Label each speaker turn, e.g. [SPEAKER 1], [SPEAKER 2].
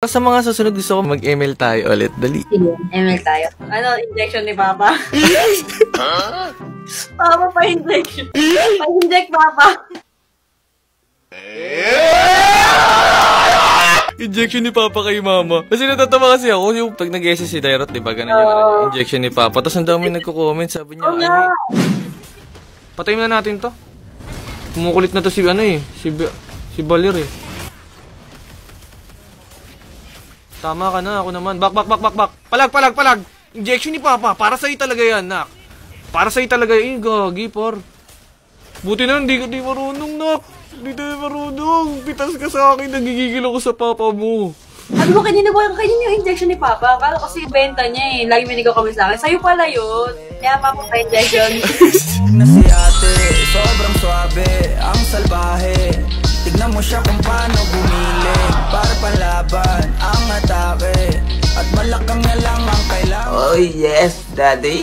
[SPEAKER 1] Sa mga susunod gusto ko mag-ML tayo ulit. Dali.
[SPEAKER 2] Sige, ML tayo. Ano, injection ni Papa? Papa, pa-injection. Pa-inject, Papa.
[SPEAKER 1] Injection ni Papa kay Mama. Kasi natatawa kasi ako yung pag nag-SS si Dairot, di ba? Ganun yung injection ni Papa. Tapos ang dami nagko-comment, sabi niya, patayin na natin to. Kumukulit na to si si Balir eh. Tama ka na, ako naman. Back. Palag. Injection ni Papa. Para sa'yo talaga yan, nak. Para sa'yo talaga yan. Gagi, par. Buti na, hindi marunong, nak. Hindi tayo marunong. Pitas ka sa akin. Nagigigil ako sa Papa mo.
[SPEAKER 2] Sabi mo, kanina yung injection ni Papa. Akala ko kasi benta niya eh. Lagi may nagko-comment sa akin. Sa'yo pala yun. Kaya Papa pa-injection.
[SPEAKER 3] Na si ate, sobrang swabe, ang salbahe. Tignan mo siya kung paano bumiling. Para panlaban ang atake. At malakang na lang ang kailangan.
[SPEAKER 4] Oh yes, daddy.